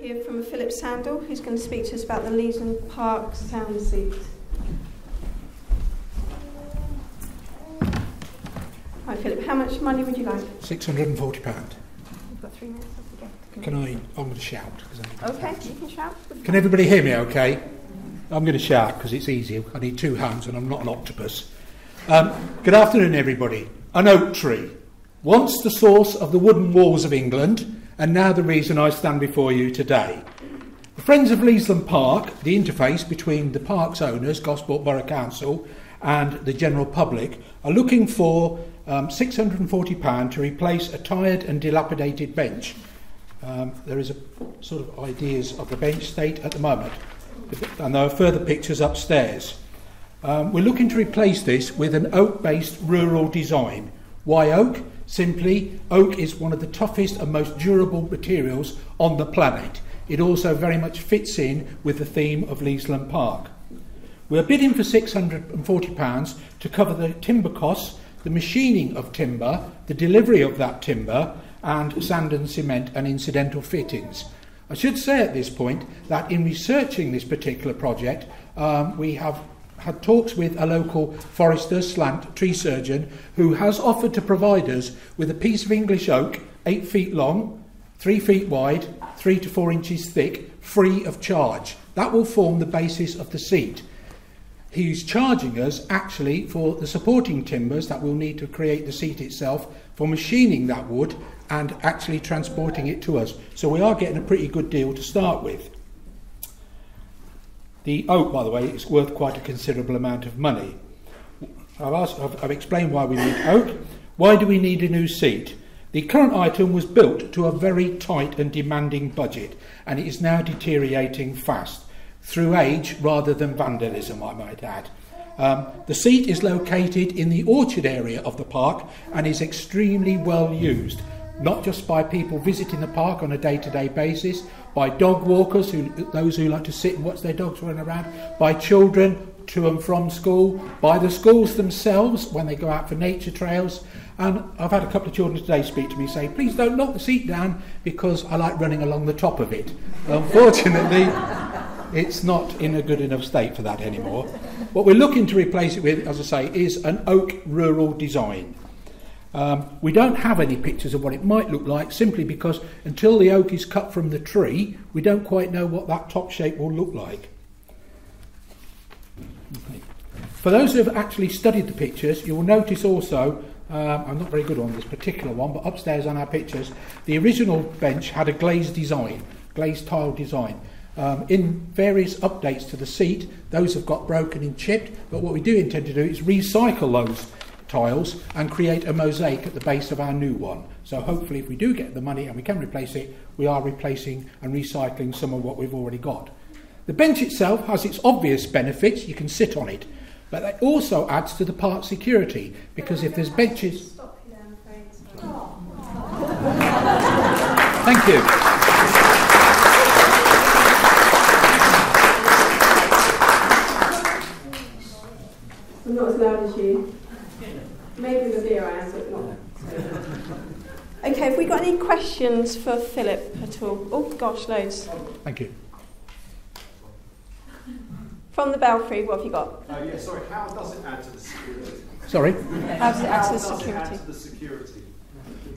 hear from Philip Sandell, who's going to speak to us about the Leesland Park sound seat. Hi Philip, how much money would you like? £640. You've got 3 minutes. I'm going to shout. Okay, you can shout. Can everybody hear me okay? I'm going to shout because it's easier. I need 2 hands and I'm not an octopus. Good afternoon everybody. An oak tree. Once the source of the wooden walls of England, and now the reason I stand before you today. The Friends of Leesland Park, the interface between the park's owners, Gosport Borough Council, and the general public, are looking for £640 to replace a tired and dilapidated bench. There is a sort of ideas of the bench state at the moment, and there are further pictures upstairs. We're looking to replace this with an oak-based rural design. Why oak? Simply, oak is one of the toughest and most durable materials on the planet. It also very much fits in with the theme of Leesland Park. We're bidding for £640 to cover the timber costs, the machining of timber, the delivery of that timber, and sand and cement and incidental fittings. I should say at this point that in researching this particular project, we have had talks with a local forester / tree surgeon who has offered to provide us with a piece of English oak 8 feet long, 3 feet wide, 3 to 4 inches thick, free of charge. That will form the basis of the seat. He's charging us actually for the supporting timbers that we'll need to create the seat itself, for machining that wood and actually transporting it to us. So we are getting a pretty good deal to start with. The oak, by the way, is worth quite a considerable amount of money. I've explained why we need oak. Why do we need a new seat? The current item was built to a very tight and demanding budget, and it is now deteriorating fast, through age rather than vandalism, I might add. The seat is located in the orchard area of the park and is extremely well used, not just by people visiting the park on a day-to-day basis, by dog walkers, those who like to sit and watch their dogs run around, by children to and from school, by the schools themselves when they go out for nature trails. And I've had a couple of children today speak to me, say, please don't knock the seat down because I like running along the top of it. Unfortunately, it's not in a good enough state for that anymore. What we're looking to replace it with, as I say, is an oak rural design. We don't have any pictures of what it might look like, simply because until the oak is cut from the tree, we don't quite know what that top shape will look like. Okay. For those who have actually studied the pictures, you will notice also, I'm not very good on this particular one, but upstairs on our pictures, the original bench had a glazed design, glazed tile design. In various updates to the seat, those have got broken and chipped, but what we do intend to do is recycle those tiles and create a mosaic at the base of our new one. So hopefully if we do get the money and we can replace it, we are replacing and recycling some of what we've already got. The bench itself has its obvious benefits, you can sit on it, but it also adds to the park security, because if there's benches... Thank you. I'm not as loud as you. Maybe the beer I am, but not. Okay, have we got any questions for Philip at all? Oh gosh, loads. Thank you. From the Belfry, what have you got? Yeah, sorry, how does it add to the security? Sorry? How does it add to the security?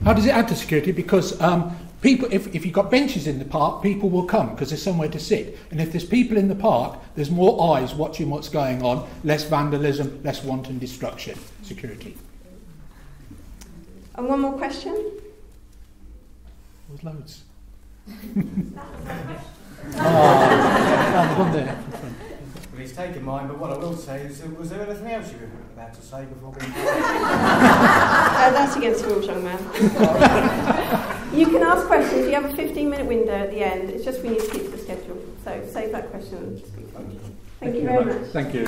How does it add to security? Because people, if you've got benches in the park, people will come because there's somewhere to sit. And if there's people in the park, there's more eyes watching what's going on, less vandalism, less wanton destruction. Security. And one more question? There's loads. The one there. Well, he's taken mine, but what I will say is, was there anything else you were about to say before we... That's against the rules, young man. You can ask questions. You have a 15-minute window at the end. It's just we need to keep to the schedule. So save that question and speak to me. Thank you very much. Thank you.